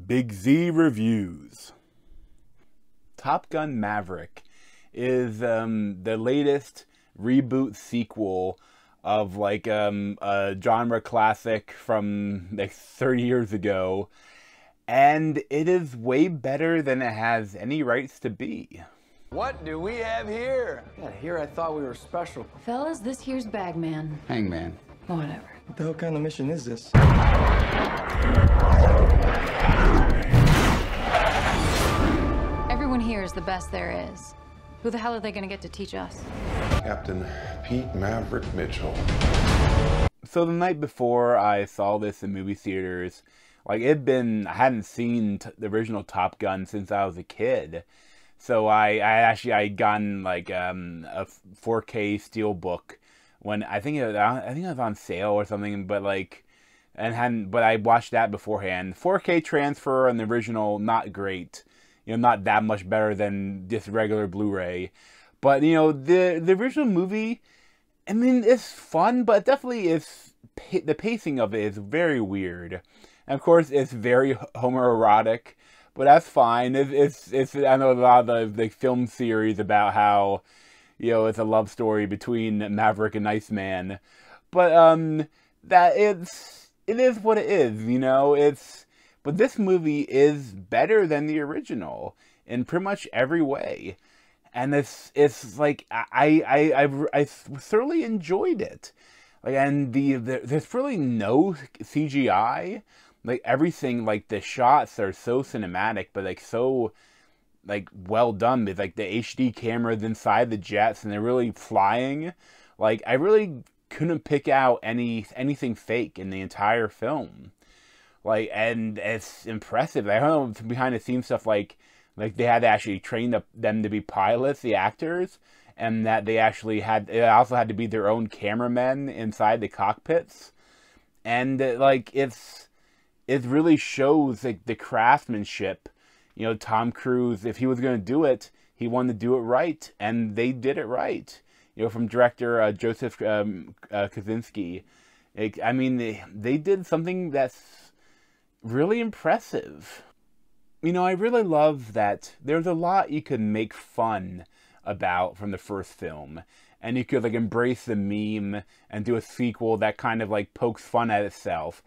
Big Z Reviews. Top Gun Maverick is the latest reboot sequel of like a genre classic from like 30 years ago, and it is way better than it has any rights to be. What do we have here? Yeah, here I thought we were special. Fellas, this here's Bagman. Hangman. Whatever. What the hell kind of mission is this? Everyone here is the best there is. Who the hell are they gonna get to teach us? Captain Pete Maverick Mitchell. So the night before I saw this in movie theaters, like I hadn't seen the original Top Gun since I was a kid. So I'd gotten like a 4K steelbook when I think it was on sale or something, but I watched that beforehand. 4K transfer and the original, not great. Not that much better than just regular Blu-ray. But, the original movie, I mean, it's fun, but definitely the pacing of it is very weird. And of course, it's very homoerotic, but that's fine. It's I know a lot of the film series about how, it's a love story between Maverick and Iceman. But, it is what it is, But this movie is better than the original in pretty much every way, and it's like I thoroughly enjoyed it. Like, and there's really no CGI. Like, everything, like the shots are so cinematic, but like so like well done. With like the HD cameras inside the jets, and they're really flying. Like, I really couldn't pick out anything fake in the entire film. Like, and it's impressive. I don't know, behind the scenes stuff, like they had to actually train them to be pilots, the actors, and that they also had to be their own cameramen inside the cockpits, and like it really shows like the craftsmanship. Tom Cruise, if he was going to do it, he wanted to do it right, and they did it right. From director Joseph Kosinski. I mean, they did something that's really impressive. I really love that there's a lot you could make fun about from the first film, and you could like embrace the meme and do a sequel that kind of like pokes fun at itself,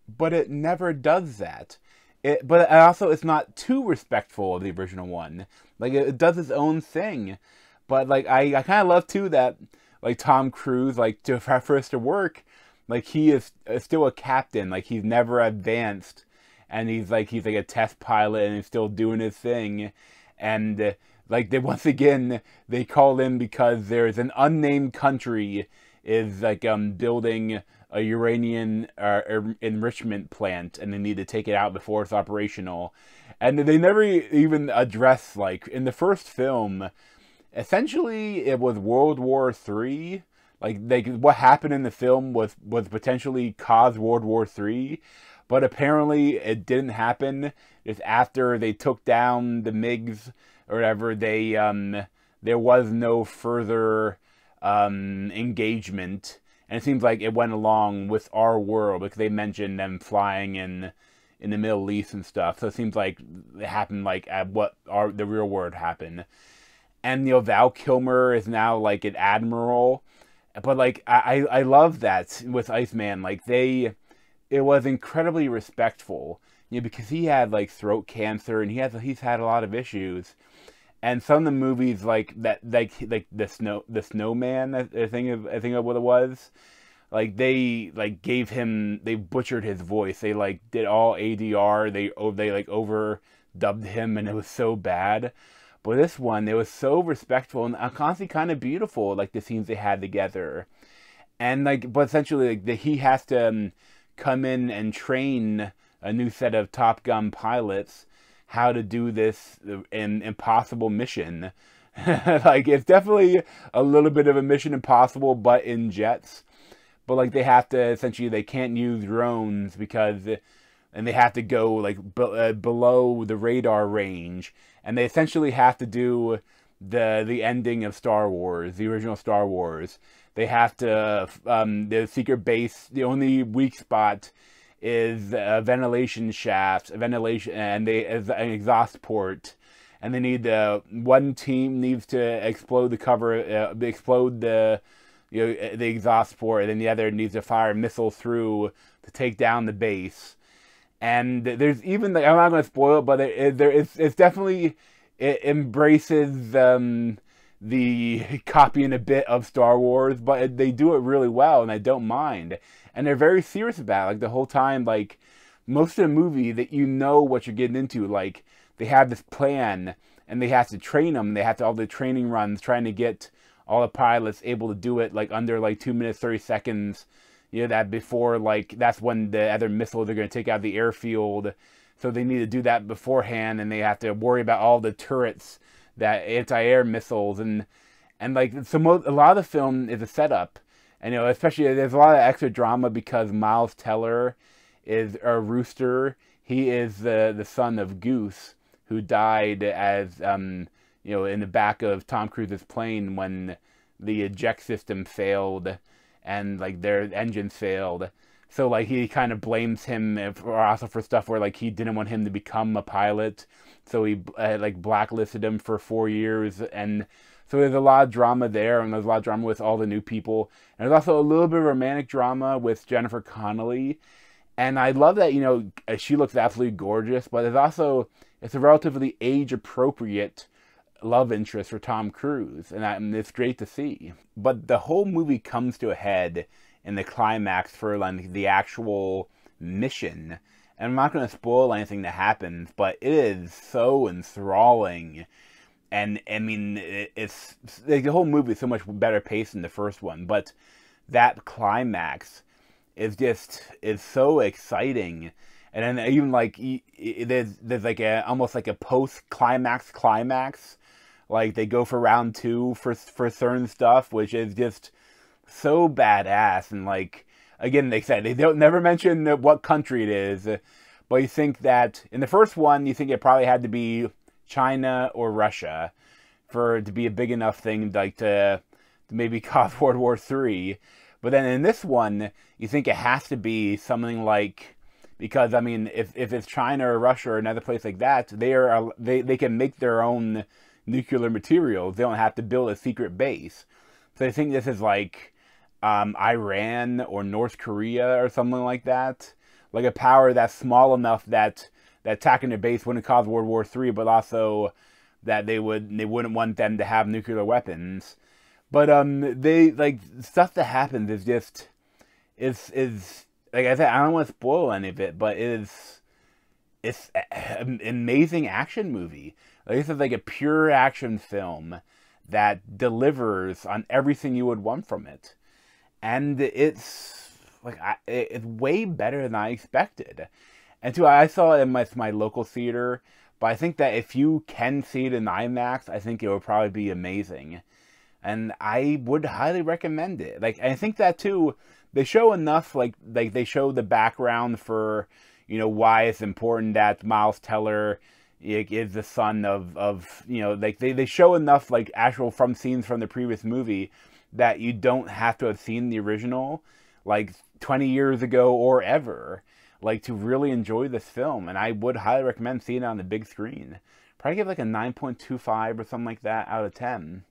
but it never does that. But also it's not too respectful of the original one. Like, it does its own thing, but like I kind of love too that like Tom Cruise, like for us to work, like he is still a captain. Like, he's never advanced, and he's like a test pilot, and he's still doing his thing. And like once again they call in because there's an unnamed country is like building a uranium enrichment plant, and they need to take it out before it's operational. And they never even address, like in the first film, essentially it was World War III. Like what happened in the film was potentially caused World War III, but apparently it didn't happen. Just after they took down the MiGs or whatever, there was no further engagement, and it seems like it went along with our world because they mentioned them flying in the Middle East and stuff. So it seems like it happened like at the real world happened. And Val Kilmer is now like an admiral. But like I love that with Iceman. Like, it was incredibly respectful, because he had like throat cancer, and he's had a lot of issues. And some of the movies like that, like the Snowman, I think of what it was. Like, they butchered his voice. They like did all ADR. They like overdubbed him, and it was so bad. But this one, it was so respectful and constantly kind of beautiful, like the scenes they had together. And like, but essentially, like he has to come in and train a new set of Top Gun pilots how to do this impossible mission. Like, it's definitely a little bit of a Mission Impossible, but in jets. But like, they can't use drones and they have to go like below the radar range, and they essentially have to do the ending of Star Wars, the original Star Wars. They have to the secret base. The only weak spot is ventilation shafts, ventilation, and an exhaust port, and they need one team needs to explode the cover, explode the the exhaust port, and then the other needs to fire missiles through to take down the base. And there's even I'm not going to spoil it, but it's definitely, it embraces the copying a bit of Star Wars, but they do it really well, and I don't mind. And they're very serious about it, like the whole time. Like most of the movie, that what you're getting into. Like they have this plan, and they have to train them. They have to all the training runs, trying to get all the pilots able to do it like under like 2 minutes 30 seconds. That before, like, that's when the other missiles are going to take out the airfield. So they need to do that beforehand, and they have to worry about all the turrets, that anti-air missiles, and like, so a lot of the film is a setup. And especially there's a lot of extra drama because Miles Teller is a rooster. He is the son of Goose, who died as in the back of Tom Cruise's plane when the eject system failed and like their engines failed. So like he kind of blames him for stuff where like he didn't want him to become a pilot, so he like blacklisted him for 4 years. And so there's a lot of drama there, and there's a lot of drama with all the new people, and there's also a little bit of romantic drama with Jennifer Connelly. And I love that she looks absolutely gorgeous, but it's a relatively age appropriate love interest for Tom Cruise, and it's great to see. But the whole movie comes to a head in the climax for like the actual mission. And I'm not going to spoil anything that happens, but it is so enthralling. And I mean, it's like, the whole movie is so much better paced than the first one, but that climax is so exciting. And then even like there's like almost like a post climax. Like they go for round 2 for certain stuff, which is just so badass. And like, again, they said they don't never mention what country it is, but you think that in the first one, you think it probably had to be China or Russia for it to be a big enough thing, like to maybe cause World War III. But then in this one, you think it has to be something like, because I mean, if it's China or Russia or another place like that, they can make their own nuclear materials. They don't have to build a secret base. So I think this is like Iran or North Korea or something like that. Like a power that's small enough that attacking their base wouldn't cause World War III, but also that they wouldn't want them to have nuclear weapons. But they like stuff that happens is just is like I said, I don't want to spoil any of it, but it's an amazing action movie. Like, this is like a pure action film that delivers on everything you would want from it, and it's like it's way better than I expected. And too, I saw it in my local theater, but I think that if you can see it in IMAX, I think it would probably be amazing, and I would highly recommend it. Like, I think that too, they show enough, like they show the background for why it's important that Miles Teller is the son of like they show enough like actual from scenes from the previous movie that you don't have to have seen the original like 20 years ago or ever, like, to really enjoy this film. And I would highly recommend seeing it on the big screen. Probably give like a 9.25 or something like that out of 10.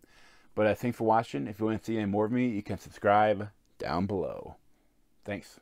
But thanks for watching. If you want to see any more of me, you can subscribe down below. Thanks.